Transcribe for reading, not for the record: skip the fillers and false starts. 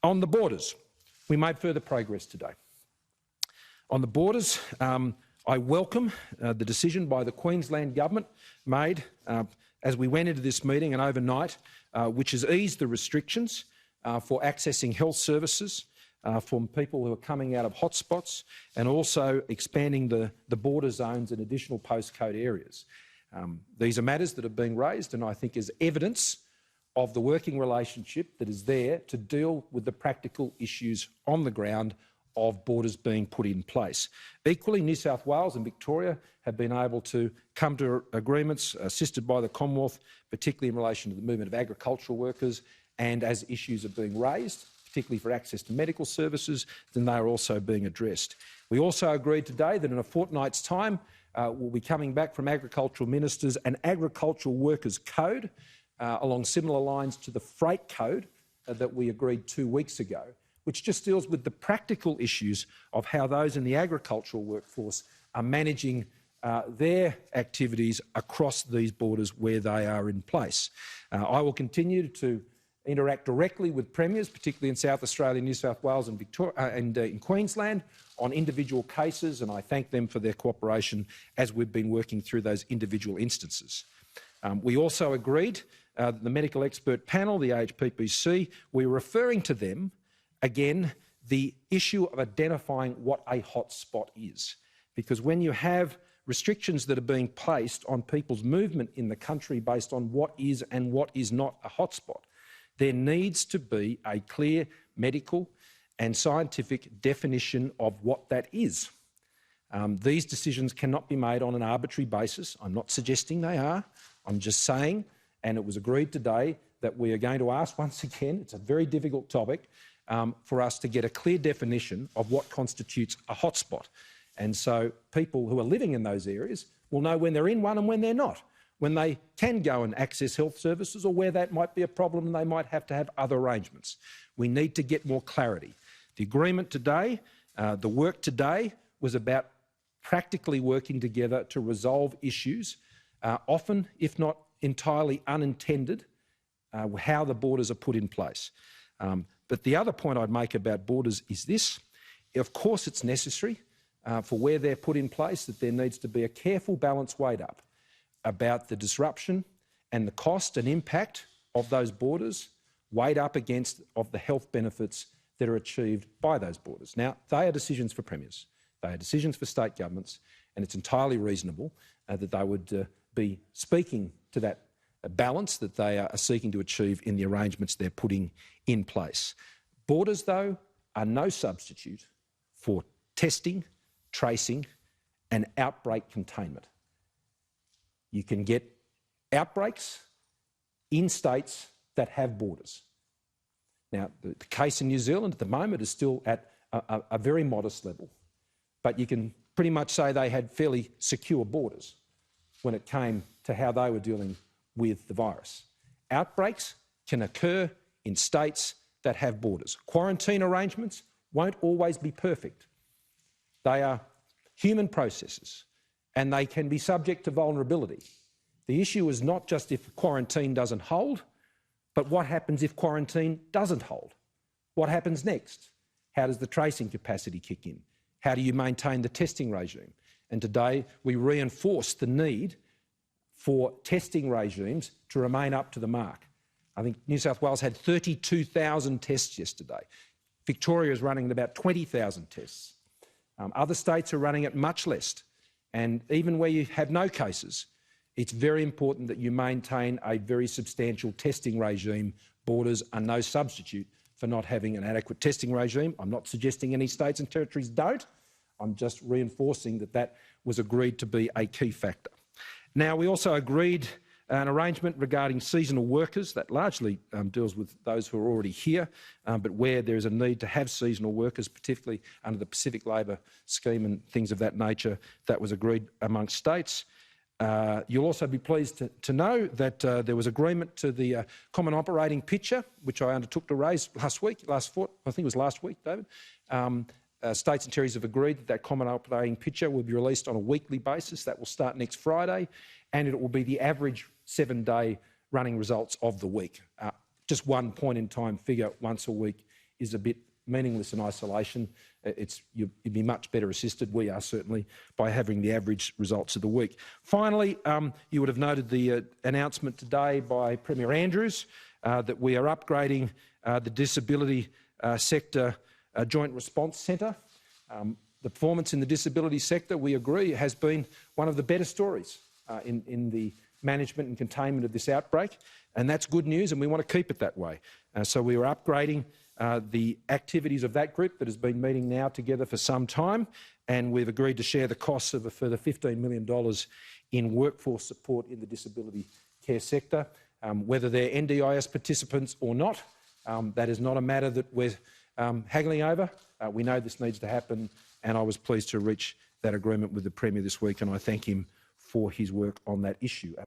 On the borders, we made further progress today. On the borders, I welcome the decision by the Queensland Government made as we went into this meeting and overnight, which has eased the restrictions for accessing health services from people who are coming out of hotspots, and also expanding the border zones in additional postcode areas. These are matters that are being raised, and I think is evidence of the working relationship that is there to deal with the practical issues on the ground of borders being put in place. Equally, New South Wales and Victoria have been able to come to agreements assisted by the Commonwealth, particularly in relation to the movement of agricultural workers, and as issues are being raised, particularly for access to medical services, then they are also being addressed. We also agreed today that in a fortnight's time we'll be coming back from agricultural ministers an agricultural workers code along similar lines to the freight code that we agreed 2 weeks ago, which just deals with the practical issues of how those in the agricultural workforce are managing their activities across these borders where they are in place. I will continue to interact directly with premiers, particularly in South Australia, New South Wales and Victoria, and in Queensland, on individual cases, and I thank them for their cooperation as we've been working through those individual instances. We also agreed the medical expert panel, the AHPPC, we're referring to them, again, the issue of identifying what a hotspot is. Because when you have restrictions that are being placed on people's movement in the country based on what is and what is not a hotspot, there needs to be a clear medical and scientific definition of what that is. These decisions cannot be made on an arbitrary basis. I'm not suggesting they are. I'm just saying, and it was agreed today, that we are going to ask once again, it's a very difficult topic, for us to get a clear definition of what constitutes a hotspot. And so people who are living in those areas will know when they're in one and when they're not, when they can go and access health services or where that might be a problem and they might have to have other arrangements. We need to get more clarity. The agreement today, the work today, was about practically working together to resolve issues, often, if not entirely unintended, how the borders are put in place. But the other point I'd make about borders is this. Of course it's necessary for where they're put in place that there needs to be a careful balance weighed up about the disruption and the cost and impact of those borders weighed up against of the health benefits that are achieved by those borders. Now, they are decisions for premiers. They are decisions for state governments, and it's entirely reasonable that they would be speaking to that balance that they are seeking to achieve in the arrangements they're putting in place. Borders, though, are no substitute for testing, tracing and outbreak containment. You can get outbreaks in states that have borders. Now, the case in New Zealand at the moment is still at a very modest level, but you can pretty much say they had fairly secure borders when it came to how they were dealing with the virus. Outbreaks can occur in states that have borders. Quarantine arrangements won't always be perfect. They are human processes and they can be subject to vulnerability. The issue is not just if quarantine doesn't hold, but what happens if quarantine doesn't hold? What happens next? How does the tracing capacity kick in? How do you maintain the testing regime? And today we reinforce the need for testing regimes to remain up to the mark. I think New South Wales had 32,000 tests yesterday. Victoria is running at about 20,000 tests. Other states are running at much less. And even where you have no cases, it's very important that you maintain a very substantial testing regime. Borders are no substitute for not having an adequate testing regime. I'm not suggesting any states and territories don't. I'm just reinforcing that that was agreed to be a key factor. Now, we also agreed an arrangement regarding seasonal workers that largely deals with those who are already here, but where there is a need to have seasonal workers, particularly under the Pacific Labour Scheme and things of that nature, that was agreed amongst states. You'll also be pleased to know that there was agreement to the Common Operating Picture, which I undertook to raise I think it was last week, David. States and territories have agreed that that Common Operating Picture will be released on a weekly basis. That will start next Friday, and it will be the average 7-day running results of the week. Just one point-in-time figure once a week is a bit meaningless in isolation. You'd be much better assisted, we are certainly, by having the average results of the week. Finally, you would have noted the announcement today by Premier Andrews that we are upgrading the disability sector joint response centre. The performance in the disability sector, we agree, has been one of the better stories in the management and containment of this outbreak, and that's good news, and we want to keep it that way. So we are upgrading the activities of that group that has been meeting now together for some time, and we've agreed to share the costs of a further $15 million in workforce support in the disability care sector. Whether they're NDIS participants or not, that is not a matter that we're haggling over. We know this needs to happen, and I was pleased to reach that agreement with the Premier this week, and I thank him for his work on that issue.